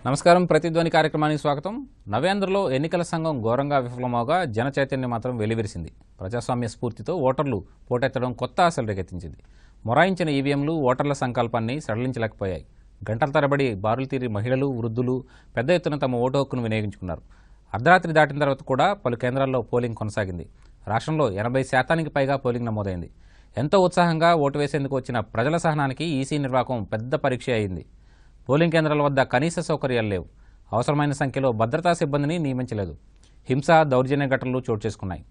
నమస్కారం. ప్రతిధ్వని కార్యక్రమానికి స్వాగతం. నవేంద్రలో ఎన్నికల సంఘం ఘోరంగా విఫలమవగా జన చైతన్యం మాత్రం వెలివిరిసింది. ప్రజాస్వామ్య స్ఫూర్తితో ఓటర్లు పోటెత్తడం కొత్త ఆశలు రేకెత్తించింది. మొరాయించిన ఈవీఎంలు ఓటర్ల సంకల్పాన్ని సడలించలేకపోయాయి. గంటల తరబడి బారులు తీరి మహిళలు, వృద్ధులు పెద్ద ఎత్తున తమ ఓటు హక్కును వినియోగించుకున్నారు. అర్ధరాత్రి దాటిన తర్వాత కూడా పలు కేంద్రాల్లో పోలింగ్ కొనసాగింది. రాష్ట్రంలో 80% పైగా పోలింగ్ నమోదైంది. ఎంతో ఉత్సాహంగా ఓటు వేసేందుకు వచ్చిన ప్రజల సహనానికి ఈసీ నిర్వాహకం పెద్ద పరీక్ష అయింది. పోలింగ్ కేంద్రాల వద్ద కనీస సౌకర్యాలు లేవు. అవసరమైన సంఖ్యలో భద్రతా సిబ్బందిని నియమించలేదు. హింస, దౌర్జన్య ఘటనలు చోటు చేసుకున్నాయి.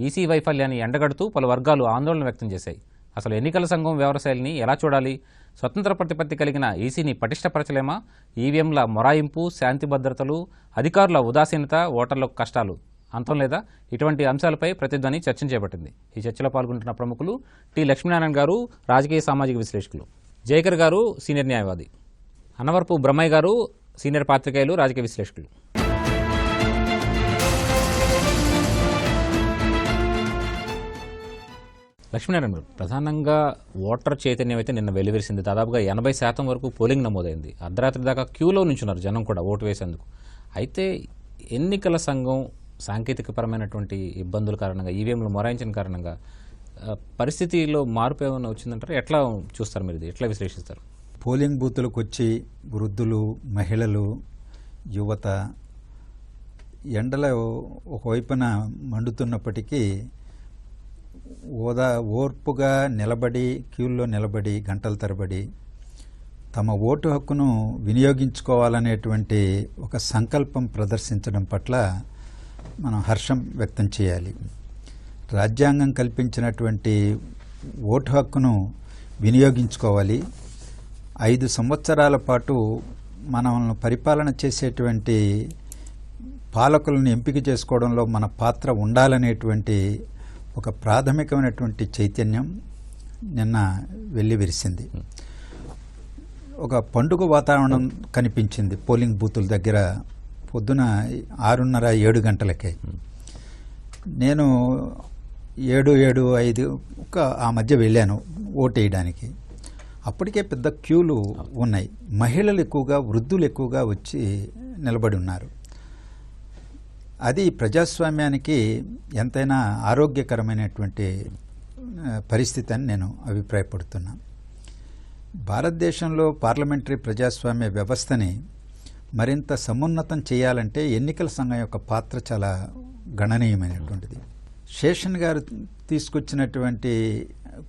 ఈసీ వైఫల్యాన్ని ఎండగడుతూ పలు వర్గాలు ఆందోళన వ్యక్తం చేశాయి. అసలు ఎన్నికల సంఘం వ్యవహారశైలిని ఎలా చూడాలి? స్వతంత్ర ప్రతిపత్తి కలిగిన ఈసీని పటిష్టపరచలేమా? ఈవీఎంల మొరాయింపు, శాంతి భద్రతలు, అధికారుల ఉదాసీనత, ఓటర్లకు కష్టాలు అంతం లేదా? ఇటువంటి అంశాలపై ప్రతిధ్వని చర్చను చేపట్టింది. ఈ చర్చలో పాల్గొంటున్న ప్రముఖులు టి లక్ష్మీనారాయణ గారు, రాజకీయ సామాజిక విశ్లేషకులు; జయకర్ గారు, సీనియర్ న్యాయవాది; అన్నవరపు బ్రహ్మయ్య గారు, సీనియర్ పాత్రికేయులు, రాజకీయ విశ్లేషకులు. లక్ష్మీనారాయణ గారు, ప్రధానంగా ఓటర్ చైతన్యం అయితే నిన్న వెలువరిసింది. దాదాపుగా 80% వరకు పోలింగ్ నమోదైంది. అర్ధరాత్రి దాకా క్యూలో నుంచున్నారు జనం కూడా ఓటు వేసేందుకు. అయితే ఎన్నికల సంఘం సాంకేతికపరమైనటువంటి ఇబ్బందుల కారణంగా, ఈవీఎంలు మొరాయించిన కారణంగా పరిస్థితిలో మార్పు ఏమైనా వచ్చిందంటారు? ఎట్లా చూస్తారు మీరు? ఇది ఎట్లా విశ్లేషిస్తారు? పోలింగ్ బూతులకు వచ్చి వృద్ధులు, మహిళలు, యువత ఎండలో ఒకవైపున మండుతున్నప్పటికీ ఓర్పుగా నిలబడి, క్యూల్లో నిలబడి గంటల తరబడి తమ ఓటు హక్కును వినియోగించుకోవాలనేటువంటి ఒక సంకల్పం ప్రదర్శించడం పట్ల మనం హర్షం వ్యక్తం చేయాలి. రాజ్యాంగం కల్పించినటువంటి ఓటు హక్కును వినియోగించుకోవాలి. 5 సంవత్సరాల పాటు మనల్ని పరిపాలన చేసేటువంటి పాలకులను ఎంపిక చేసుకోవడంలో మన పాత్ర ఉండాలనేటువంటి ఒక ప్రాథమికమైనటువంటి చైతన్యం నిన్న వెల్లివిరిసింది. ఒక పండుగ వాతావరణం కనిపించింది పోలింగ్ బూతుల దగ్గర పొద్దున 6:30, 7 గంటలకే. నేను 7:05 ఆ మధ్య వెళ్ళాను ఓటేయడానికి. అప్పటికే పెద్ద క్యూలు ఉన్నాయి. మహిళలు ఎక్కువగా, వృద్ధులు ఎక్కువగా వచ్చి నిలబడి ఉన్నారు. అది ప్రజాస్వామ్యానికి ఎంతైనా ఆరోగ్యకరమైనటువంటి పరిస్థితి అని నేను అభిప్రాయపడుతున్నా. భారతదేశంలో పార్లమెంటరీ ప్రజాస్వామ్య వ్యవస్థని మరింత సమున్నతం చేయాలంటే ఎన్నికల సంఘం యొక్క పాత్ర చాలా గణనీయమైనటువంటిది. శేషన్ గారు తీసుకొచ్చినటువంటి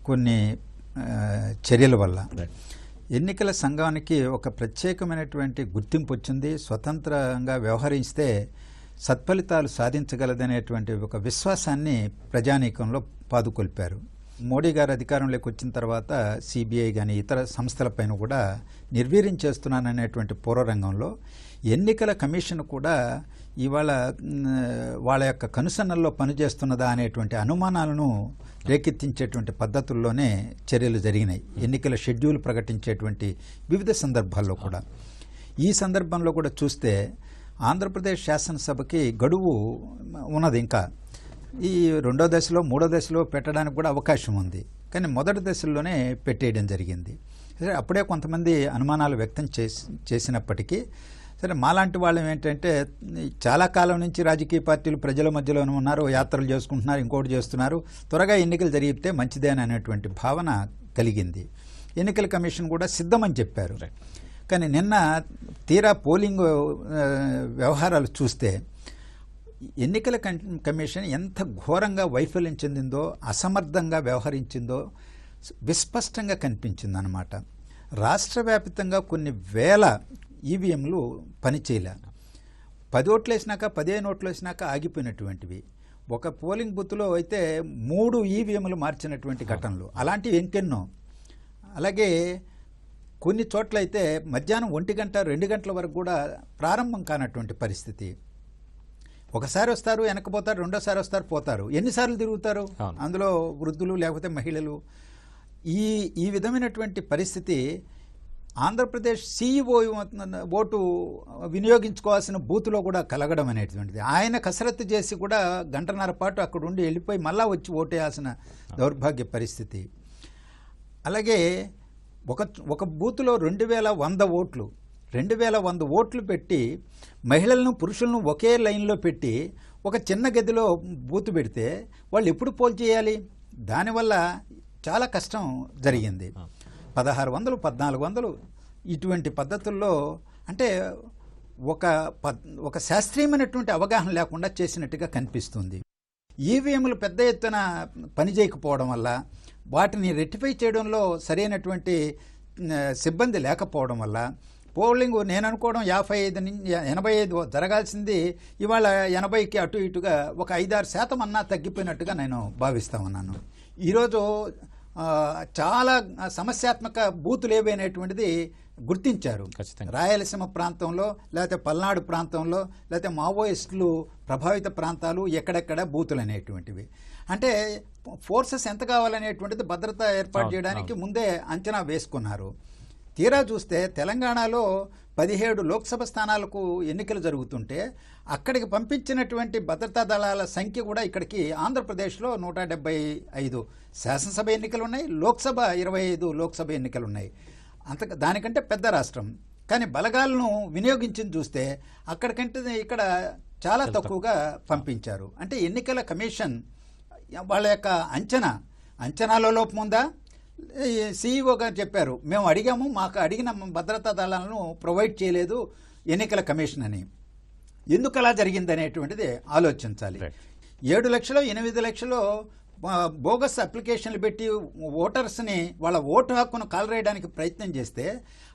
కొన్ని చర్యల వల్ల ఎన్నికల సంఘానికి ఒక ప్రత్యేకమైనటువంటి గుర్తింపు వచ్చింది. స్వతంత్రంగా వ్యవహరిస్తే సత్ఫలితాలు సాధించగలదనేటువంటి ఒక విశ్వాసాన్ని ప్రజానీకంలో పాదుకొల్పారు. మోడీ గారు అధికారంలోకి వచ్చిన తర్వాత సిబిఐ కానీ ఇతర సంస్థలపైన కూడా నిర్వీర్యం చేస్తున్నాననేటువంటి పూర్వరంగంలో ఎన్నికల కమిషన్ కూడా ఇవాళ వాళ్ళ యొక్క కనుసన్నల్లో పనిచేస్తున్నదా అనేటువంటి అనుమానాలను రేకెత్తించేటువంటి పద్ధతుల్లోనే చర్యలు జరిగినాయి. ఎన్నికల షెడ్యూల్ ప్రకటించేటువంటి వివిధ సందర్భాల్లో కూడా. ఈ సందర్భంలో కూడా చూస్తే ఆంధ్రప్రదేశ్ శాసనసభకి గడువు ఉన్నది. ఇంకా ఈ 2వ దశలో, 3వ దశలో పెట్టడానికి కూడా అవకాశం ఉంది. కానీ మొదటి దశల్లోనే పెట్టేయడం జరిగింది. సరే, అప్పుడే కొంతమంది అనుమానాలు వ్యక్తం చేసినప్పటికీ సరే, మాలాంటి వాళ్ళం ఏంటంటే చాలా కాలం నుంచి రాజకీయ పార్టీలు ప్రజల మధ్యలోనే ఉన్నారు, యాత్రలు చేసుకుంటున్నారు, ఇంకోటి చేస్తున్నారు, త్వరగా ఎన్నికలు జరిగితే మంచిదేని అనేటువంటి భావన కలిగింది. ఎన్నికల కమిషన్ కూడా సిద్ధమని చెప్పారు. కానీ నిన్న తీరా పోలింగ్ వ్యవహారాలు చూస్తే ఎన్నికల కమిషన్ ఎంత ఘోరంగా వైఫల్యం చెందిందో, అసమర్థంగా వ్యవహరించిందో విస్పష్టంగా కనిపించిందన్నమాట. రాష్ట్ర వ్యాప్తంగా కొన్ని వేల ఈవీఎంలు పనిచేయలే. 10 ఓట్లు వేసినాక, 15 ఓట్లు వేసినాక ఆగిపోయినటువంటివి. ఒక పోలింగ్ బూత్లో అయితే 3 ఈవీఎంలు మార్చినటువంటి ఘటనలు అలాంటివి ఇంకెన్నో. అలాగే కొన్ని చోట్ల అయితే మధ్యాహ్నం 1 గంట, 2 గంటల వరకు కూడా ప్రారంభం కానటువంటి పరిస్థితి. ఒకసారి వస్తారు, వెనకపోతారు, రెండోసారి వస్తారు, పోతారు. ఎన్నిసార్లు తిరుగుతారు? అందులో వృద్ధులు లేకపోతే మహిళలు. ఈ విధమైనటువంటి పరిస్థితి ఆంధ్రప్రదేశ్ సిఇఓ ఓటు వినియోగించుకోవాల్సిన బూత్లో కూడా కలగడం అనేటువంటిది. ఆయన కసరత్తు చేసి కూడా 1.5 గంటల పాటు అక్కడ ఉండి వెళ్ళిపోయి మళ్ళా వచ్చి ఓటేయాల్సిన దౌర్భాగ్య పరిస్థితి. అలాగే ఒక బూత్లో 2100 ఓట్లు 2100 ఓట్లు పెట్టి మహిళలను పురుషులను ఒకే లైన్లో పెట్టి ఒక చిన్న గదిలో బూతు పెడితే వాళ్ళు ఎప్పుడు పోల్ చేయాలి? దానివల్ల చాలా కష్టం జరిగింది. 1600, 1400 ఇటువంటి పద్ధతుల్లో అంటే ఒక శాస్త్రీయమైనటువంటి అవగాహన లేకుండా చేసినట్టుగా కనిపిస్తుంది. ఈవీఎంలు పెద్ద ఎత్తున పనిచేయకపోవడం వల్ల, వాటిని రెక్టిఫై చేయడంలో సరైనటువంటి సిబ్బంది లేకపోవడం వల్ల పోలింగ్ నేను అనుకోవడం 55 నుంచి 85 జరగాల్సింది ఇవాళ 80కి అటు ఇటుగా ఒక 5-6% అన్నా తగ్గిపోయినట్టుగా నేను భావిస్తా ఉన్నాను. ఈరోజు చాలా సమస్యాత్మక బూతులు ఏవైనటువంటిది గుర్తించారు. రాయలసీమ ప్రాంతంలో, లేకపోతే పల్నాడు ప్రాంతంలో, లేకపోతే మావోయిస్టులు ప్రభావిత ప్రాంతాలు ఎక్కడెక్కడ బూతులు అనేటువంటివి. అంటే ఫోర్సెస్ ఎంత కావాలనేటువంటిది భద్రత ఏర్పాటు చేయడానికి ముందే అంచనా వేసుకున్నారు. తీరా చూస్తే తెలంగాణలో 17 లోక్సభ స్థానాలకు ఎన్నికలు జరుగుతుంటే అక్కడికి పంపించినటువంటి భద్రతా దళాల సంఖ్య కూడా ఇక్కడికి ఆంధ్రప్రదేశ్లో 175 శాసనసభ ఎన్నికలు ఉన్నాయి, లోక్సభ 25 లోక్సభ ఎన్నికలు ఉన్నాయి. దానికంటే పెద్ద రాష్ట్రం, కానీ బలగాలను వినియోగించింది చూస్తే అక్కడికంటే ఇక్కడ చాలా తక్కువగా పంపించారు. అంటే ఎన్నికల కమిషన్ వాళ్ళ యొక్క అంచనాలో లోపం ఉందా? సీఈఓ గారు చెప్పారు, మేము అడిగాము, మాకు అడిగిన భద్రతా దళాలను ప్రొవైడ్ చేయలేదు ఎన్నికల కమిషన్ అని. ఎందుకు అలా జరిగింది అనేటువంటిది ఆలోచించాలి. 7 లక్షలు 8 లక్షలు బోగస్ అప్లికేషన్లు పెట్టి ఓటర్స్ని వాళ్ళ ఓటు హక్కును కాలరేయడానికి ప్రయత్నం చేస్తే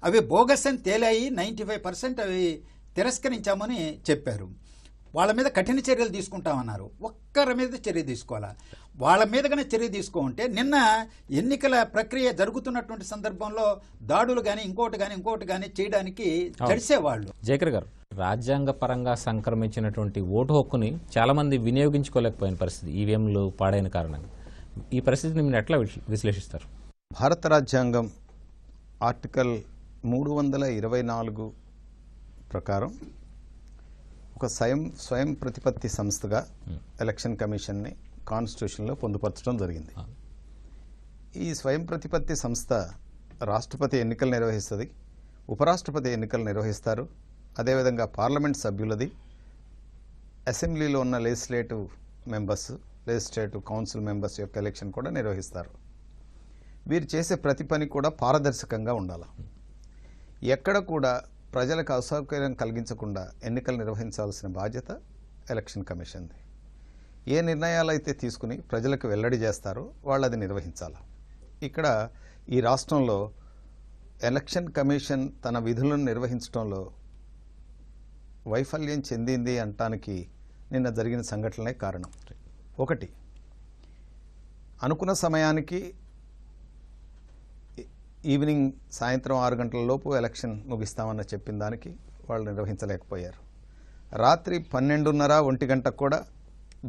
అవి బోగస్ అని తేలాయి. 95% అవి తిరస్కరించామని చెప్పారు. వాళ్ళ మీద కఠిన చర్యలు తీసుకుంటామన్నారు. ఒక్కరి మీద చర్య తీసుకోవాలా? వాళ్ళ మీద కానీ చర్య తీసుకోమంటే నిన్న ఎన్నికల ప్రక్రియ జరుగుతున్నటువంటి సందర్భంలో దాడులు కానీ ఇంకోటి కానీ చేయడానికి తడిసేవాళ్ళు. జయకర్ గారు, రాజ్యాంగ పరంగా సంక్రమించినటువంటి ఓటు హక్కుని చాలా మంది వినియోగించుకోలేకపోయిన పరిస్థితి ఈవీఎంలు పాడైన కారణంగా. ఈ పరిస్థితిని మీరు ఎట్లా విశ్లేషిస్తారు? భారత రాజ్యాంగం ఆర్టికల్ 324 ప్రకారం ఒక స్వయం ప్రతిపత్తి సంస్థగా ఎలక్షన్ కమిషన్ని కాన్స్టిట్యూషన్లో పొందుపరచడం జరిగింది. ఈ స్వయం ప్రతిపత్తి సంస్థ రాష్ట్రపతి ఎన్నికలు నిర్వహిస్తుంది, ఉపరాష్ట్రపతి ఎన్నికలు నిర్వహిస్తారు, అదేవిధంగా పార్లమెంట్ సభ్యులది, అసెంబ్లీలో ఉన్న లెజిస్లేటివ్ కౌన్సిల్ మెంబర్స్ యొక్క ఎలక్షన్ కూడా నిర్వహిస్తారు. వీరు చేసే ప్రతి పని కూడా పారదర్శకంగా ఉండాలి. ఎక్కడ కూడా ప్రజలకు అసౌకర్యం కలిగించకుండా ఎన్నికలు నిర్వహించాల్సిన బాధ్యత ఎలక్షన్ కమిషన్ది. ఏ నిర్ణయాలు అయితే తీసుకుని ప్రజలకు వెల్లడి చేస్తారో వాళ్ళు అది నిర్వహించాలి. ఇక్కడ ఈ రాష్ట్రంలో ఎలక్షన్ కమిషన్ తన విధులను నిర్వహించడంలో వైఫల్యం చెందింది అనటానికి నిన్న జరిగిన సంఘటనలే కారణం. ఒకటి, అనుకున్న సమయానికి ఈవినింగ్ సాయంత్రం 6 గంటల లోపు ఎలక్షన్ ముగిస్తామని చెప్పిన దానికి వాళ్ళు నిర్వహించలేకపోయారు. రాత్రి 12:30, 1 గంటకు కూడా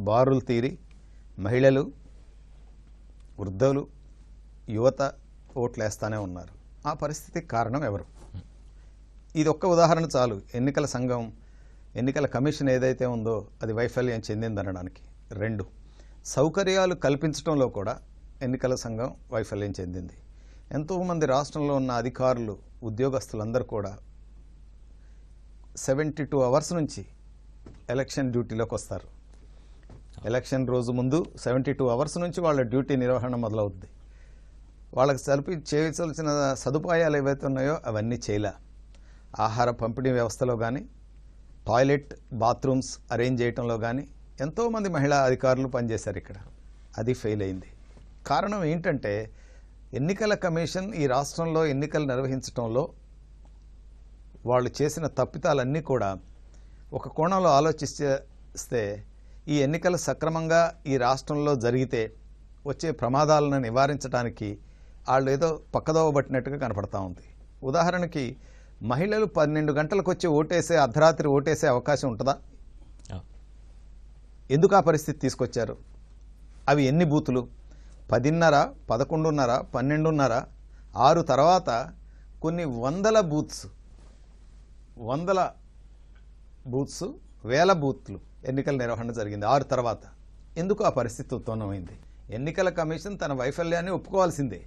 బారులు తీరి మహిళలు, వృద్ధులు, యువత ఓట్లేస్తానే ఉన్నారు. ఆ పరిస్థితికి కారణం ఎవరు? ఇది ఒక్క ఉదాహరణ చాలు ఎన్నికల కమిషన్ ఏదైతే ఉందో అది వైఫల్యం చెందిందనడానికి. 2, సౌకర్యాలు కల్పించడంలో కూడా ఎన్నికల సంఘం వైఫల్యం చెందింది. ఎంతోమంది రాష్ట్రంలో ఉన్న అధికారులు, ఉద్యోగస్తులందరూ కూడా 72 అవర్స్ నుంచి ఎలక్షన్ డ్యూటీలోకి వస్తారు. ఎలక్షన్ రోజు ముందు 72 అవర్స్ నుంచి వాళ్ళ డ్యూటీ నిర్వహణ మొదలవుతుంది. వాళ్ళకి చేయవలసిన సదుపాయాలు ఏవైతే ఉన్నాయో అవన్నీ చేయలే. ఆహార పంపిణీ వ్యవస్థలో కానీ, టాయిలెట్, బాత్రూమ్స్ అరేంజ్ చేయడంలో కానీ ఎంతోమంది మహిళా అధికారులు పనిచేశారు. ఇక్కడ అది ఫెయిల్ అయింది. కారణం ఏంటంటే ఎన్నికల కమిషన్ ఈ రాష్ట్రంలో ఎన్నికలు నిర్వహించడంలో వాళ్ళు చేసిన తప్పిదాలన్నీ కూడా ఒక కోణంలో ఆలోచిస్తే ఈ ఎన్నికలు సక్రమంగా ఈ రాష్ట్రంలో జరిగితే వచ్చే ప్రమాదాలను నివారించడానికి వాళ్ళు ఏదో పక్కదోవ పట్టినట్టుగా కనపడతా ఉంది. ఉదాహరణకి మహిళలు 12 గంటలకు వచ్చి అర్ధరాత్రి ఓటేసే అవకాశం ఉంటుందా? ఎందుకు ఆ పరిస్థితి తీసుకొచ్చారు? అవి ఎన్ని బూతులు? 10:30, 11:30, 12:30, 6 తర్వాత కొన్ని వందల బూత్స్, వేల బూత్లు ఎన్నికల నిర్వహణ జరిగింది 6 తర్వాత. ఎందుకు ఆ పరిస్థితి ఉత్పన్నమైంది? ఎన్నికల కమిషన్ తన వైఫల్యాన్ని ఒప్పుకోవాల్సిందే.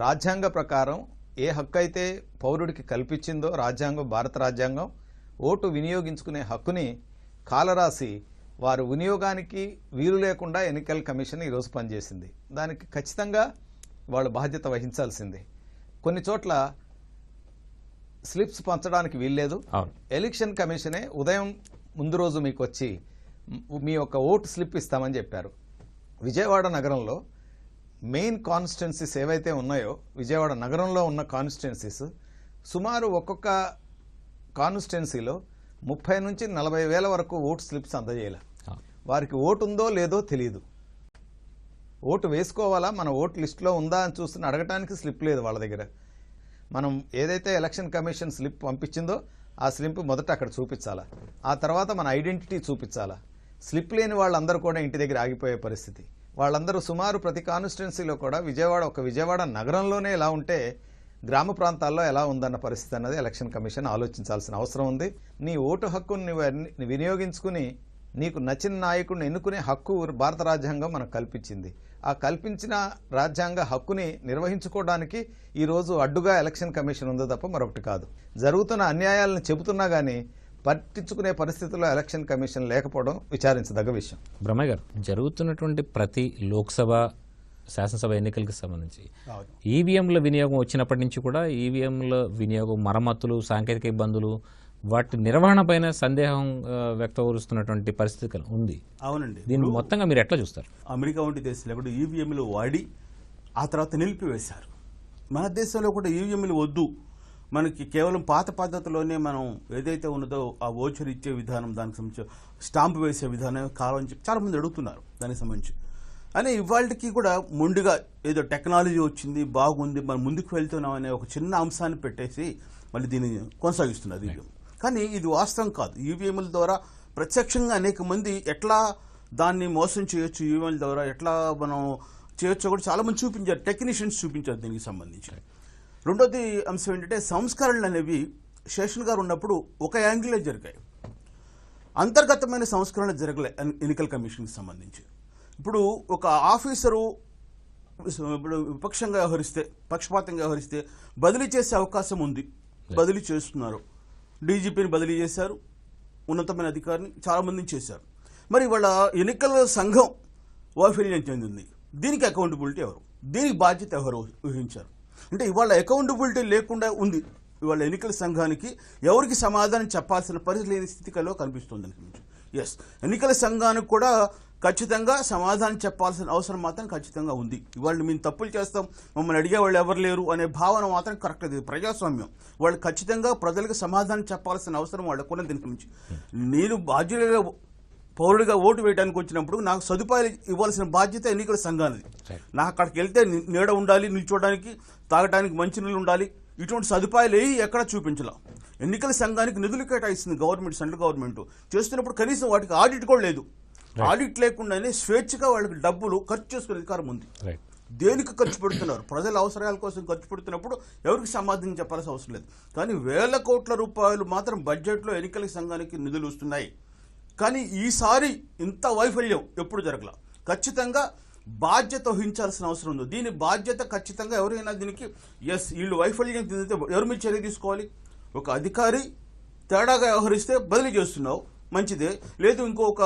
రాజ్యాంగ ప్రకారం ఏ హక్కు అయితే పౌరుడికి కల్పించిందో రాజ్యాంగం, భారత రాజ్యాంగం, ఓటు వినియోగించుకునే హక్కుని కాలరాసి వారు వినియోగానికి వీలు లేకుండా ఎన్నికల కమిషన్ ఈరోజు పనిచేసింది. దానికి ఖచ్చితంగా వాళ్ళు బాధ్యత వహించాల్సిందే. కొన్ని చోట్ల స్లిప్స్ పంచడానికి వీల్లేదు. ఎలక్షన్ కమిషనే ఉదయం ముందు రోజు మీకు వచ్చి మీ యొక్క ఓటు స్లిప్ ఇస్తామని చెప్పారు. విజయవాడ నగరంలో మెయిన్ కాన్స్టిట్యున్సీస్ ఏవైతే ఉన్నాయో, విజయవాడ నగరంలో ఉన్న కాన్స్టిట్యున్సీస్ సుమారు ఒక్కొక్క కాన్స్టిట్యున్సీలో 30 నుంచి 40 వేల వరకు ఓటు స్లిప్స్ అందజేయాలి. వారికి ఓటు ఉందో లేదో తెలియదు. ఓటు వేసుకోవాలా, మన ఓటు లిస్టులో ఉందా అని చూస్తున్న అడగటానికి స్లిప్ లేదు వాళ్ళ దగ్గర. మనం ఏదైతే ఎలక్షన్ కమిషన్ స్లిప్ పంపించిందో ఆ స్లిప్ మొదట అక్కడ చూపించాలా, ఆ తర్వాత మన ఐడెంటిటీ చూపించాలా. స్లిప్ లేని వాళ్ళందరూ కూడా ఇంటి దగ్గర ఆగిపోయే పరిస్థితి. వాళ్ళందరూ సుమారు ప్రతి కాన్స్టిట్యున్సీలో కూడా విజయవాడ నగరంలోనే ఎలా ఉంటే గ్రామ ప్రాంతాల్లో ఎలా ఉందన్న పరిస్థితి అన్నది ఎలక్షన్ కమిషన్ ఆలోచించాల్సిన అవసరం ఉంది. నీ ఓటు హక్కును నువ్వు వినియోగించుకుని నీకు నచ్చిన నాయకుడిని ఎన్నుకునే హక్కు భారత రాజ్యాంగం మనకు కల్పించింది. ఆ కల్పించిన రాజ్యాంగ హక్కుని నిర్వహించుకోవడానికి ఈరోజు అడ్డుగా ఎలక్షన్ కమిషన్ ఉందో తప్ప మరొకటి కాదు. జరుగుతున్న అన్యాయాలను చెబుతున్నా కానీ పట్టించుకునే పరిస్థితుల్లో ఎలక్షన్ కమిషన్ లేకపోవడం విచారించదగ్గ విషయం. బ్రహ్మయ్య గారు, జరుగుతున్నటువంటి ప్రతి లోక్సభ, శాసనసభ ఎన్నికలకు సంబంధించి ఈవీఎంల వినియోగం వచ్చినప్పటి నుంచి కూడా ఈవీఎంల వినియోగం, మరమ్మతులు, సాంకేతిక ఇబ్బందులు, వాటి నిర్వహణ పైన సందేహం వ్యక్తపరుస్తున్నటువంటి పరిస్థితి ఉంది. అవునండి. దీన్ని మొత్తంగా మీరు ఎట్లా చూస్తారు? అమెరికా వంటి దేశంలో కూడా ఈవీఎంలు వాడి ఆ తర్వాత నిలిపివేశారు. మన దేశంలో కూడా ఈవీఎంలు వద్దు, మనకి కేవలం పాత పద్ధతిలోనే మనం ఏదైతే ఉన్నదో ఆ ఓచర్ ఇచ్చే విధానం, దానికి సంబంధించి స్టాంపు వేసే విధానం కావాలని చెప్పి చాలా మంది అడుగుతున్నారు దానికి సంబంధించి. అని ఇవాళకి కూడా మొండిగా ఏదో టెక్నాలజీ వచ్చింది, బాగుంది, మనం ముందుకు వెళ్తున్నాం అనే ఒక చిన్న అంశాన్ని పెట్టేసి మళ్ళీ దీన్ని కొనసాగిస్తున్నారు ఈవీఎం. కానీ ఇది వాస్తవం కాదు. ఈవీఎంల ద్వారా ప్రత్యక్షంగా అనేక మంది ఎట్లా దాన్ని మోసం చేయొచ్చు, ఈవీఎంల ద్వారా ఎట్లా మనం చేయొచ్చో కూడా చాలా మంది చూపించారు, టెక్నీషియన్స్ చూపించారు దీనికి సంబంధించి. రెండోది అంశం ఏంటంటే సంస్కరణలు అనేవి శేషన్ గారు ఉన్నప్పుడు ఒక యాంగిల్లో జరిగాయి, అంతర్గతమైన సంస్కరణలు జరగలే ఎన్నికల కమిషన్కి సంబంధించి. ఇప్పుడు ఒక ఆఫీసరు ఇప్పుడు విపక్షంగా వ్యవహరిస్తే, పక్షపాతంగా వ్యవహరిస్తే బదిలీ చేసే అవకాశం ఉంది, బదిలీ చేస్తున్నారు. డీజీపీని బదిలీ చేశారు, ఉన్నతమైన అధికారిని చాలా మందిని చేశారు. మరి వాళ్ళ ఎన్నికల సంఘం వైఫల్యం చెందింది. దీనికి అకౌంటబిలిటీ ఎవరు, దీనికి బాధ్యత ఎవరు ఊహించారు? అంటే ఇవాళ అకౌంటబిలిటీ లేకుండా ఉంది. ఇవాళ ఎన్నికల సంఘానికి ఎవరికి సమాధానం చెప్పాల్సిన పరిస్థితి లేని స్థితిలో కనిపిస్తుంది. ఎస్, ఎన్నికల సంఘానికి కూడా ఖచ్చితంగా సమాధానం చెప్పాల్సిన అవసరం మాత్రం ఖచ్చితంగా ఉంది. ఇవాళ మేము తప్పులు చేస్తాం, మమ్మల్ని అడిగే వాళ్ళు ఎవరు లేరు అనే భావన మాత్రం కరెక్ట్. ఇది ప్రజాస్వామ్యం. వాళ్ళు ఖచ్చితంగా ప్రజలకు సమాధానం చెప్పాల్సిన అవసరం వాళ్ళకు ఉన్న దీనికి నుంచి. నేను బాధ్యులుగా పౌరుడిగా ఓటు వేయడానికి వచ్చినప్పుడు నాకు సదుపాయాలు ఇవ్వాల్సిన బాధ్యత ఎన్నికల సంఘానికి. నాకు అక్కడికి వెళ్తే నీడ ఉండాలి, నిల్చోడానికి, తాగడానికి మంచినీళ్ళు ఉండాలి. ఇటువంటి సదుపాయాలు ఎక్కడ చూపించలేం. ఎన్నికల సంఘానికి నిధులు కేటాయిస్తుంది గవర్నమెంట్, సెంట్రల్ గవర్నమెంట్. చేస్తున్నప్పుడు కనీసం వాటికి ఆడిట్ కూడా లేదు. ఆడిట్ లేకుండానే స్వేచ్ఛగా వాళ్ళకి డబ్బులు ఖర్చు చేసుకునే అధికారం ఉంది. దేనికి ఖర్చు పెడుతున్నారు? ప్రజల అవసరాల కోసం ఖర్చు పెడుతున్నప్పుడు ఎవరికి సమాధానం చెప్పాల్సిన అవసరం లేదు. కానీ వేల కోట్ల రూపాయలు మాత్రం బడ్జెట్లో ఎన్నికల సంఘానికి నిధులు వస్తున్నాయి. కానీ ఈసారి ఇంత వైఫల్యం ఎప్పుడు జరగల. ఖచ్చితంగా బాధ్యత వహించాల్సిన అవసరం ఉంది. దీని బాధ్యత ఖచ్చితంగా ఎవరైనా దీనికి వీళ్ళు వైఫల్యం చెందితే ఎవరి మీద చర్య తీసుకోవాలి? ఒక అధికారి తేడాగా వ్యవహరిస్తే బదిలీ చేస్తున్నావు, మంచిదే. లేదు ఇంకొక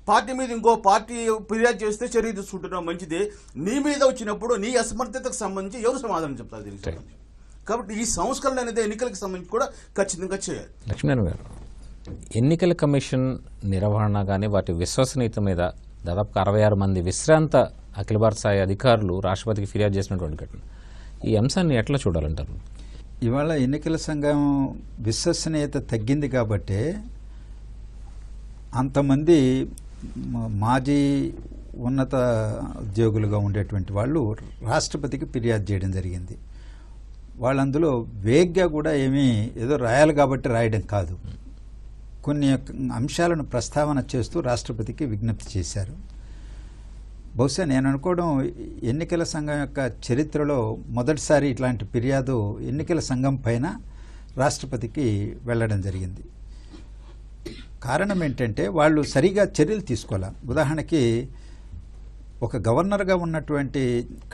పార్టీ మీద ఇంకో పార్టీ ఫిర్యాదు చేస్తే చర్య తీసుకుంటున్నావు, మంచిదే. నీ మీద వచ్చినప్పుడు నీ అసమర్థతకు సంబంధించి ఎవరు సమాధానం చెప్తారు దీనికి సంబంధించి? కాబట్టి ఈ సంస్కరణ అనేది ఎన్నికలకు సంబంధించి కూడా ఖచ్చితంగా చేయాలి. లక్ష్మీనారాయణ గారు, ఎన్నికల కమిషన్ నిర్వహణ కానీ వాటి విశ్వసనీయత మీద దాదాపు 66 మంది విశ్రాంత అఖిల భారత స్థాయి అధికారులు రాష్ట్రపతికి ఫిర్యాదు చేసినటువంటి ఘటన. ఈ అంశాన్ని ఎట్లా చూడాలంటారు? ఇవాళ ఎన్నికల సంఘం విశ్వసనీయత తగ్గింది కాబట్టే అంతమంది మాజీ ఉన్నత ఉద్యోగులుగా ఉండేటువంటి వాళ్ళు రాష్ట్రపతికి ఫిర్యాదు చేయడం జరిగింది. వాళ్ళందులో వేగ్గా కూడా ఏమీ ఏదో రాయాలి కాబట్టి రాయడం కాదు, కొన్ని అంశాలను ప్రస్తావన చేస్తూ రాష్ట్రపతికి విజ్ఞప్తి చేశారు. బహుశా నేను అనుకోవడం ఎన్నికల సంఘం యొక్క చరిత్రలో మొదటిసారి ఇట్లాంటి ఫిర్యాదు ఎన్నికల సంఘం పైన రాష్ట్రపతికి వెళ్ళడం జరిగింది. కారణం ఏంటంటే వాళ్ళు సరిగా చర్యలు తీసుకోవాలి. ఉదాహరణకి ఒక గవర్నర్గా ఉన్నటువంటి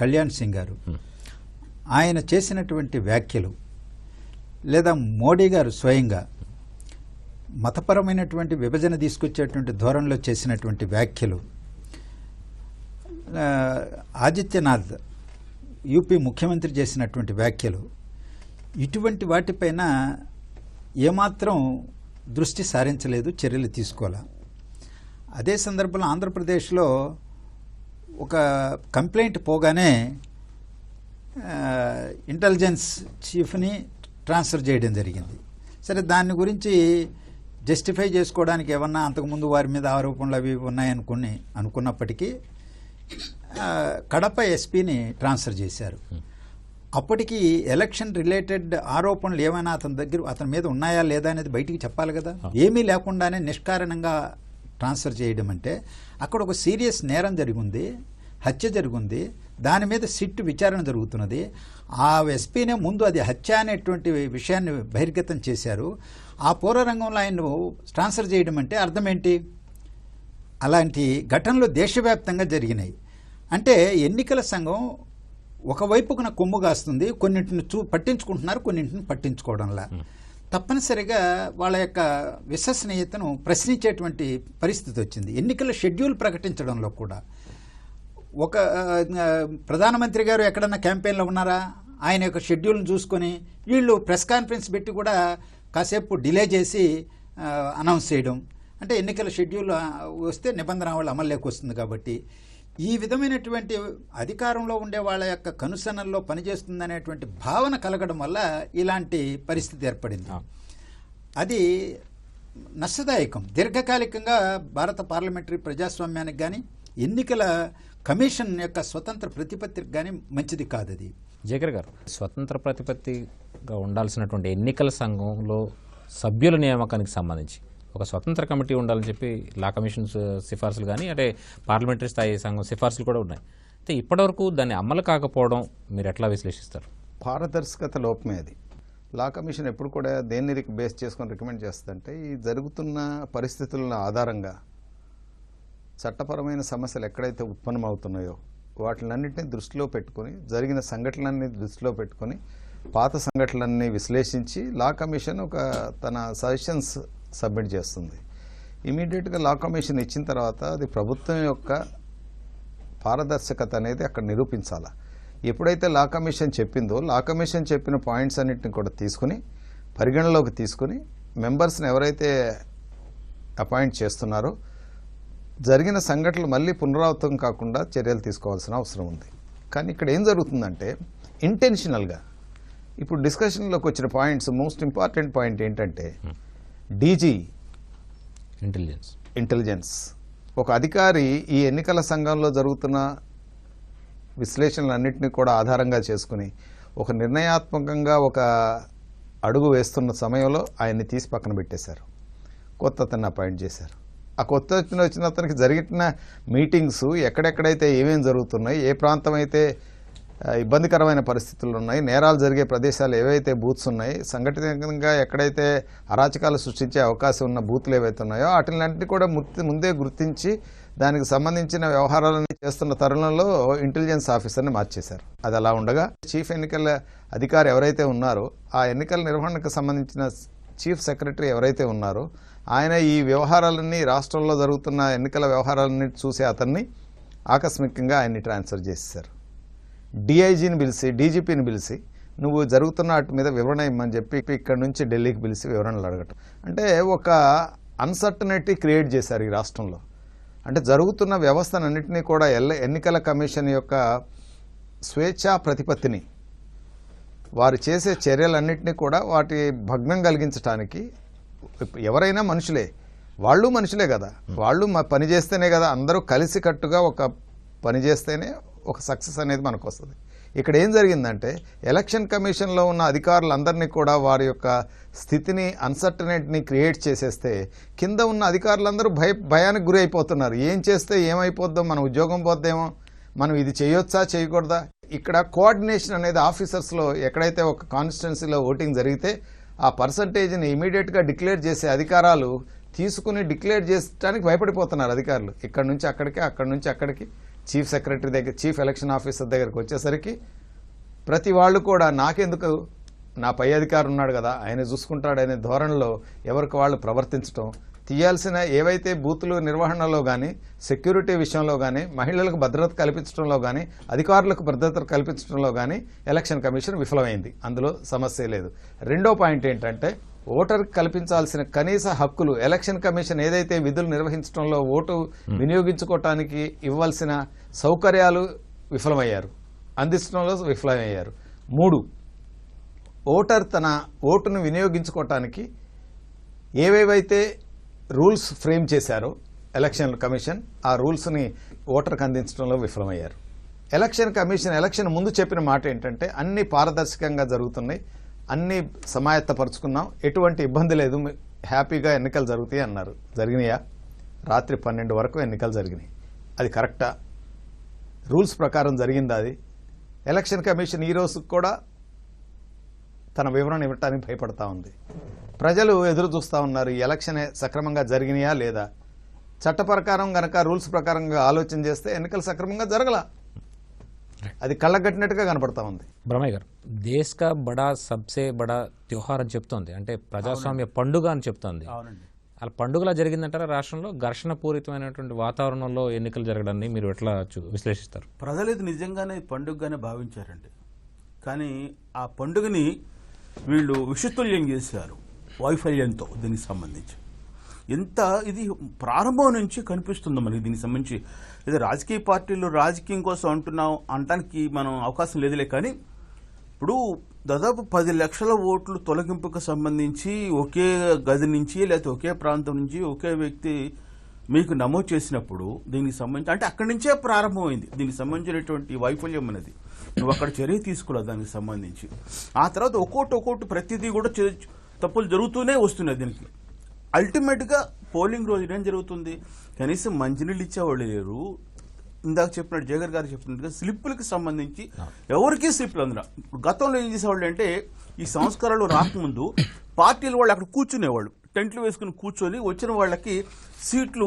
కళ్యాణ్ సింగ్ గారు ఆయన చేసినటువంటి వ్యాఖ్యలు లేదా మోడీ గారు స్వయంగా మతపరమైనటువంటి విభజన తీసుకొచ్చేటువంటి ధోరణిలో చేసినటువంటి వ్యాఖ్యలు, ఆదిత్యనాథ్ యూపీ ముఖ్యమంత్రి చేసినటువంటి వ్యాఖ్యలు, ఇటువంటి వాటిపైన ఏమాత్రం దృష్టి సారించలేదు, చర్యలు తీసుకోవాలా. అదే సందర్భంలో ఆంధ్రప్రదేశ్లో ఒక కంప్లైంట్ పోగానే ఇంటెలిజెన్స్ చీఫ్ని ట్రాన్స్ఫర్ చేయడం జరిగింది. సరే, దాని గురించి జస్టిఫై చేసుకోవడానికి ఏమన్నా అంతకుముందు వారి మీద ఆరోపణలు అవి అనుకున్నప్పటికీ కడప ఎస్పీని ట్రాన్స్ఫర్ చేశారు. అప్పటికి ఎలక్షన్ రిలేటెడ్ ఆరోపణలు ఏమైనా అతని మీద ఉన్నాయా లేదా అనేది బయటికి చెప్పాలి కదా. ఏమీ లేకుండానే నిష్కారణంగా ట్రాన్స్ఫర్ చేయడం అంటే అక్కడ ఒక సీరియస్ నేరం జరిగింది, హత్య జరిగింది, దాని మీద సిట్ విచారణ జరుగుతున్నది. ఆ ఎస్పీనే ముందు అది హత్య అనేటువంటి విషయాన్ని బహిర్గతం చేశారు. ఆ పూర్వరంగంలో ఆయన ట్రాన్స్ఫర్ చేయడం అంటే అర్థం ఏంటి? అలాంటి ఘటనలు దేశవ్యాప్తంగా జరిగినాయి. అంటే ఎన్నికల సంఘం ఒకవైపుకున కొమ్ము కాస్తుంది, కొన్నింటిని పట్టించుకుంటున్నారు, కొన్నింటిని పట్టించుకోవడంలా. తప్పనిసరిగా వాళ్ళ యొక్క విశ్వసనీయతను ప్రశ్నించేటువంటి పరిస్థితి వచ్చింది. ఎన్నికల షెడ్యూల్ ప్రకటించడంలో కూడా ఒక ప్రధానమంత్రి గారు ఎక్కడన్నా క్యాంపెయిన్లో ఉన్నారా? ఆయన యొక్క షెడ్యూల్ను చూసుకొని వీళ్ళు ప్రెస్ కాన్ఫరెన్స్ పెట్టి కూడా కాసేపు డిలే చేసి అనౌన్స్ చేయడం అంటే ఎన్నికల షెడ్యూల్ వస్తే నిబంధన వాళ్ళు అమల్లోకి వస్తుంది. కాబట్టి ఈ విధమైనటువంటి అధికారంలో ఉండే వాళ్ళ యొక్క కనుసన్నల్లో పనిచేస్తుందనేటువంటి భావన కలగడం వల్ల ఇలాంటి పరిస్థితి ఏర్పడింది. అది నష్టదాయకం. దీర్ఘకాలికంగా భారత పార్లమెంటరీ ప్రజాస్వామ్యానికి కానీ ఎన్నికల కమిషన్ యొక్క స్వతంత్ర ప్రతిపత్తికి కానీ మంచిది కాదు. అది జగర్ గారు, స్వతంత్ర ప్రతిపత్తిగా ఉండాల్సినటువంటి ఎన్నికల సంఘంలో సభ్యుల నియామకానికి సంబంధించి ఒక స్వతంత్ర కమిటీ ఉండాలని చెప్పి లా కమిషన్ సిఫార్సులు కానీ అంటే పార్లమెంటరీ స్థాయి సంఘం సిఫార్సులు కూడా ఉన్నాయి. అయితే ఇప్పటివరకు దాన్ని అమలు కాకపోవడం మీరు ఎట్లా విశ్లేషిస్తారు? పారదర్శకత లోపమే అది. లా కమిషన్ ఎప్పుడు కూడా దేన్ని బేస్ చేసుకొని రికమెండ్ చేస్తుందంటే ఈ జరుగుతున్న పరిస్థితుల ఆధారంగా చట్టపరమైన సమస్యలు ఎక్కడైతే ఉత్పన్నమవుతున్నాయో వాటిలన్నింటినీ దృష్టిలో పెట్టుకొని జరిగిన సంఘటనలన్నీ దృష్టిలో పెట్టుకొని పాత సంఘటనలన్నీ విశ్లేషించి లా కమిషన్ ఒక తన సజెషన్స్ సబ్మిట్ చేస్తుంది. ఇమీడియట్గా లా కమిషన్ ఇచ్చిన తర్వాత అది ప్రభుత్వం యొక్క పారదర్శకత అనేది అక్కడ నిరూపించాలి. ఎప్పుడైతే లా కమిషన్ చెప్పిందో లా కమిషన్ చెప్పిన పాయింట్స్ అన్నింటిని కూడా తీసుకుని పరిగణలోకి తీసుకుని మెంబర్స్ని ఎవరైతే అపాయింట్ చేస్తున్నారో జరిగిన సంఘటనలు మళ్ళీ పునరావృతం కాకుండా చర్యలు తీసుకోవాల్సిన అవసరం ఉంది. కానీ ఇక్కడ ఏం జరుగుతుందంటే ఇంటెన్షనల్గా ఇప్పుడు డిస్కషన్లోకి వచ్చిన పాయింట్స్ మోస్ట్ ఇంపార్టెంట్ పాయింట్ ఏంటంటే డీజీ ఇంటెలిజెన్స్ ఒక అధికారి ఈ ఎన్నికల సంఘంలో జరుగుతున్న విశ్లేషణలన్నింటినీ కూడా ఆధారంగా చేసుకుని ఒక నిర్ణయాత్మకంగా ఒక అడుగు వేస్తున్న సమయంలో ఆయన్ని తీసి పక్కన పెట్టేశారు. కొత్త అతన్ని అపాయింట్ చేశారు. ఆ కొత్త వచ్చిన అతనికి జరిగిన మీటింగ్స్ ఎక్కడెక్కడైతే ఏమేమి జరుగుతున్నాయి, ఏ ప్రాంతం అయితే ఇబ్బందికరమైన పరిస్థితులు ఉన్నాయి, నేరాలు జరిగే ప్రదేశాలు ఏవైతే బూత్స్ ఉన్నాయి, సంఘటితంగా ఎక్కడైతే అరాచకాలు సృష్టించే అవకాశం ఉన్న బూత్లు ఏవైతే ఉన్నాయో వాటిలన్నింటినీ కూడా ముందే గుర్తించి దానికి సంబంధించిన వ్యవహారాలన్నీ చేస్తున్న తరుణంలో ఇంటెలిజెన్స్ ఆఫీసర్ని మార్చేశారు. అది అలా ఉండగా చీఫ్ ఎన్నికల అధికారి ఎవరైతే ఉన్నారో ఆ ఎన్నికల నిర్వహణకు సంబంధించిన చీఫ్ సెక్రటరీ ఎవరైతే ఉన్నారో ఆయన ఈ వ్యవహారాలన్నీ రాష్ట్రంలో జరుగుతున్న ఎన్నికల వ్యవహారాలన్నీ చూసే అతన్ని ఆకస్మికంగా ఆయన్ని ట్రాన్స్ఫర్ చేసేశారు. డిఐజీని పిలిచి డీజీపీని పిలిచి నువ్వు జరుగుతున్న వాటి మీద వివరణ ఇమ్మని చెప్పి ఇక్కడ నుంచి ఢిల్లీకి పిలిచి వివరణలు అడగటం అంటే ఒక అన్సర్టనిటీ క్రియేట్ చేశారు ఈ రాష్ట్రంలో. అంటే జరుగుతున్న వ్యవస్థనన్నింటినీ కూడా ఎన్నికల కమిషన్ యొక్క స్వేచ్ఛా ప్రతిపత్తిని వారు చేసే చర్యలన్నింటినీ కూడా వాటి భగ్నం కలిగించడానికి ఎవరైనా మనుషులే, వాళ్ళు మనుషులే కదా, వాళ్ళు పని చేస్తేనే కదా, అందరూ కలిసికట్టుగా ఒక పని చేస్తేనే ఒక సక్సెస్ అనేది మనకు వస్తుంది. ఇక్కడ ఏం జరిగిందంటే ఎలక్షన్ కమిషన్లో ఉన్న అధికారులందరినీ కూడా వారి యొక్క స్థితిని అన్సర్టనిటీని క్రియేట్ చేసేస్తే కింద ఉన్న అధికారులందరూ భయానికి గురి అయిపోతున్నారు. ఏం చేస్తే ఏమైపోద్దో, మన ఉద్యోగం పోద్దేమో, మనం ఇది చేయొచ్చా చేయకూడదా. ఇక్కడ కోఆర్డినేషన్ అనేది ఆఫీసర్స్లో ఎక్కడైతే ఒక కాన్స్టిట్యున్సీలో ఓటింగ్ జరిగితే ఆ పర్సంటేజ్ని ఇమీడియట్గా డిక్లేర్ చేసే అధికారాలు తీసుకుని డిక్లేర్ చేయడానికి భయపడిపోతున్నారు అధికారులు. ఇక్కడ నుంచి అక్కడికి, అక్కడి నుంచి అక్కడికి, చీఫ్ సెక్రటరీ దగ్గర, చీఫ్ ఎలక్షన్ ఆఫీసర్ దగ్గరికి వచ్చేసరికి ప్రతి వాళ్ళు కూడా నాకెందుకు, నా పై అధికారి ఉన్నాడు కదా ఆయన చూసుకుంటాడనే ధోరణిలో ఎవరికి వాళ్ళు ప్రవర్తించడం, తీయాల్సిన ఏవైతే బూతులు నిర్వహణలో కానీ, సెక్యూరిటీ విషయంలో కానీ, మహిళలకు భద్రత కల్పించడంలో కానీ, అధికారులకు భద్రత కల్పించడంలో కానీ ఎలక్షన్ కమిషన్ విఫలమైంది. అందులో సమస్య లేదు. రెండో పాయింట్ ఏంటంటే ఓటర్కి కల్పించాల్సిన కనీస హక్కులు ఎలక్షన్ కమిషన్ ఏదైతే విధులు నిర్వహించడంలో ఓటు వినియోగించుకోవటానికి ఇవ్వాల్సిన సౌకర్యాలు విఫలమయ్యారు, అందించడంలో విఫలమయ్యారు. 3, ఓటర్ తన ఓటును వినియోగించుకోవటానికి ఏవేవైతే రూల్స్ ఫ్రేమ్ చేశారో ఎలక్షన్ కమిషన్ ఆ రూల్స్ని ఓటర్కి అందించడంలో విఫలమయ్యారు. ఎలక్షన్ కమిషన్ ఎలక్షన్ ముందు చెప్పిన మాట ఏంటంటే అన్ని పారదర్శకంగా జరుగుతున్నాయి, అన్ని సమాయత్తపరుచుకున్నాం, ఎటువంటి ఇబ్బంది లేదు, హ్యాపీగా ఎన్నికలు జరుగుతాయి అన్నారు. జరిగినాయా? రాత్రి 12 వరకు ఎన్నికలు జరిగినాయి. అది కరెక్టా? రూల్స్ ప్రకారం జరిగిందా? అది ఎలక్షన్ కమిషన్ ఈ రోజు కూడా తన వివరణ ఇవ్వటానికి భయపడతా ఉంది. ప్రజలు ఎదురు చూస్తూ ఉన్నారు, ఈ ఎలక్షన్ సక్రమంగా జరిగినాయా లేదా. చట్ట ప్రకారం గనక రూల్స్ ప్రకారంగా ఆలోచన చేస్తే ఎన్నికలు సక్రమంగా జరగల, అది కళ్ళగట్టినట్టుగా కనపడతా ఉంది. బ్రహ్మయ్య గారు, దేశ్ కా బడా సబ్సే బడా త్యోహార్ అని చెప్తోంది, అంటే ప్రజాస్వామ్య పండుగ అని చెప్తోంది. అవునండి. అలా పండుగలా జరిగిందంటారా రాష్ట్రంలో? ఘర్షణ పూరితమైనటువంటి వాతావరణంలో ఎన్నికలు జరగడాన్ని మీరు ఎట్లా విశ్లేషిస్తారు? ప్రజలు ఇది నిజంగానే పండుగగానే భావించారండి. కానీ ఆ పండుగని వీళ్ళు విషతుల్యం చేశారు వైఫల్యంతో. దీనికి సంబంధించి ఎంత ఇది ప్రారంభం నుంచి కనిపిస్తుందో మనకి. దీనికి సంబంధించి ఇది రాజకీయ పార్టీలు రాజకీయం కోసం అనటానికి మనం అవకాశం లేదులే. కానీ ఇప్పుడు దాదాపు 10 లక్షల ఓట్లు తొలగింపుకు సంబంధించి ఒకే గది నుంచి లేకపోతే ఒకే ప్రాంతం నుంచి ఒకే వ్యక్తి మీకు నమోదు చేసినప్పుడు దీనికి సంబంధించి అంటే అక్కడి నుంచే ప్రారంభమైంది దీనికి సంబంధించినటువంటి వైఫల్యం అనేది. నువ్వు అక్కడ చర్య తీసుకోలేదు దానికి సంబంధించి. ఆ తర్వాత ఒక్కోటి ప్రతిదీ కూడా తప్పులు జరుగుతూనే వస్తున్నాయి. దీనికి అల్టిమేట్గా పోలింగ్ రోజు ఏం జరుగుతుంది? కనీసం మంచినీళ్ళు ఇచ్చేవాళ్ళు లేరు. ఇందాక చెప్పినట్టు జగన్ గారు చెప్పినట్టుగా స్లిప్పులకు సంబంధించి ఎవరికీ స్లిప్లు అందరూ. గతంలో ఏం చేసేవాళ్ళు అంటే ఈ సంస్కారాలు రాకముందు పార్టీలు వాళ్ళు అక్కడ కూర్చునేవాళ్ళు, టెంట్లు వేసుకుని కూర్చొని వచ్చిన వాళ్ళకి సీట్లు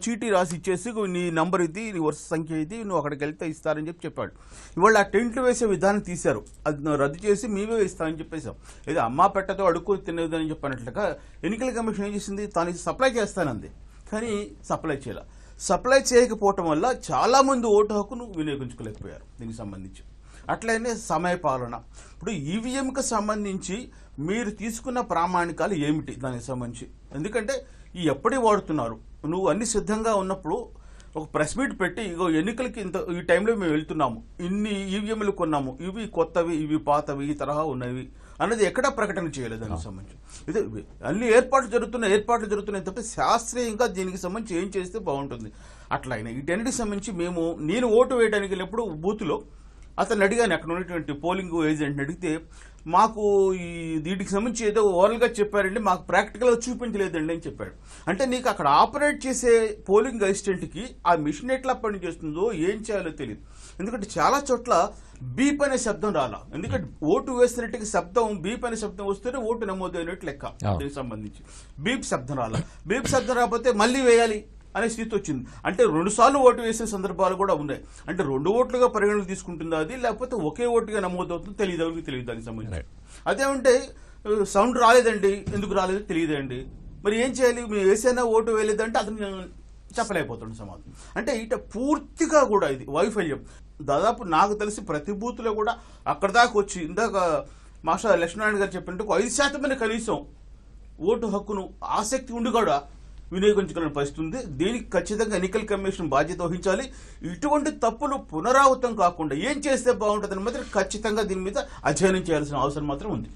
చీటీ రాసి ఇచ్చేసి నీ నంబర్ ఇది, నీ వరుస సంఖ్య ఇది, నువ్వు అక్కడికి వెళ్తే ఇస్తారని చెప్పాడు. ఇవాళ ఆ టెంట్లు వేసే విధానం తీశారు, అది రద్దు చేసి మేమే ఇస్తామని చెప్పేసాం. ఏదో అమ్మా పెట్టతో అడుక్కొని తినేదని చెప్పినట్లుగా ఎన్నికల కమిషన్ ఏం చేసింది, తాను సప్లై చేస్తానంది, కానీ సప్లై చేయాల. సప్లై చేయకపోవటం వల్ల చాలా మంది ఓటు హక్కును వినియోగించుకోలేకపోయారు దీనికి సంబంధించి. అట్లనే సమయపాలన. ఇప్పుడు ఈవీఎంకి సంబంధించి మీరు తీసుకున్న ప్రామాణికాలు ఏమిటి దానికి సంబంధించి? ఎందుకంటే ఈ ఎప్పటి వాడుతున్నారు, నువ్వు అన్ని సిద్ధంగా ఉన్నప్పుడు ఒక ప్రెస్ మీట్ పెట్టి ఇగో ఎన్నికలకి ఇంత ఈ టైంలో మేము వెళ్తున్నాము, ఇన్ని ఈవీఎంలు కొన్నాము, ఇవి కొత్తవి, ఇవి పాతవి, ఈ తరహా ఉన్నవి అన్నది ఎక్కడా ప్రకటన చేయలేదు దానికి సంబంధించి. ఇది అన్ని ఏర్పాట్లు జరుగుతున్నాయి తప్ప శాస్త్రీయంగా దీనికి సంబంధించి ఏం చేస్తే బాగుంటుంది అట్లా అయినా. వీటన్నిటికి సంబంధించి నేను ఓటు వేయడానికి వెళ్ళినప్పుడు బూత్లో అతను అడిగాను, అక్కడ ఉన్నటువంటి పోలింగ్ ఏజెంట్ని అడిగితే మాకు ఈ వీటికి సంబంధించి ఏదో ఓవరాల్గా చెప్పారండి, మాకు ప్రాక్టికల్గా చూపించలేదండి అని చెప్పాడు. అంటే నీకు అక్కడ ఆపరేట్ చేసే పోలింగ్ అసిస్టెంట్కి ఆ మిషన్ ఎట్లా పనిచేస్తుందో ఏం చేయాలో తెలియదు. ఎందుకంటే చాలా చోట్ల బీప్ అనే శబ్దం రాలా, ఎందుకంటే ఓటు వేసినట్టుగా శబ్దం బీప్ అనే శబ్దం వస్తేనే ఓటు నమోదు అయినట్టు లెక్క. దీనికి సంబంధించి బీప్ శబ్దం రాలా, బీప్ శబ్దం రాకపోతే మళ్ళీ వేయాలి అనే స్థితి వచ్చింది. అంటే 2 సార్లు ఓటు వేసిన సందర్భాలు కూడా ఉన్నాయి. అంటే 2 ఓట్లుగా పరిగణలు తీసుకుంటుందా అది, లేకపోతే ఒకే ఓటుగా నమోదవుతుందో తెలియదు దానికి సంబంధించి. అదేమంటే సౌండ్ రాలేదండి, ఎందుకు రాలేదు తెలియదండి, మరి ఏం చేయాలి, మీరు వేసైనా ఓటు వేయలేదంటే అతను చెప్పలేకపోతుంది సమాధానం. అంటే ఇట పూర్తిగా కూడా ఇది వైఫల్యం. దాదాపు నాకు తెలిసి ప్రతి బూత్లో కూడా అక్కడ దాకా వచ్చి ఇందాక మాస్టర్ లక్ష్మీనారాయణ గారు చెప్పినట్టు 5% కనీసం ఓటు హక్కును ఆసక్తి ఉండి కూడా వినియోగించుకునే పరిస్థితి ఉంది. దీనికి ఖచ్చితంగా ఎన్నికల కమిషన్ బాధ్యత వహించాలి. ఇటువంటి తప్పులు పునరావృతం కాకుండా ఏం చేస్తే బాగుంటుందని మాత్రం ఖచ్చితంగా దీని మీద అధ్యయనం చేయాల్సిన అవసరం మాత్రం ఉంది.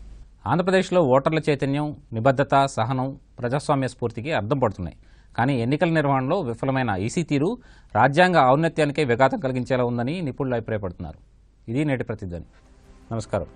ఆంధ్రప్రదేశ్లో ఓటర్ల చైతన్యం, నిబద్ధత, సహనం, ప్రజాస్వామ్య స్ఫూర్తికి అర్థం పడుతున్నాయి. కానీ ఎన్నికల నిర్వహణలో విఫలమైన ఈసీ తీరు రాజ్యాంగ ఔన్నత్యానికే విఘాతం కలిగించేలా ఉందని నిపుణులు అభిప్రాయపడుతున్నారు. ఇది నేటి ప్రతిధ్వని. నమస్కారం.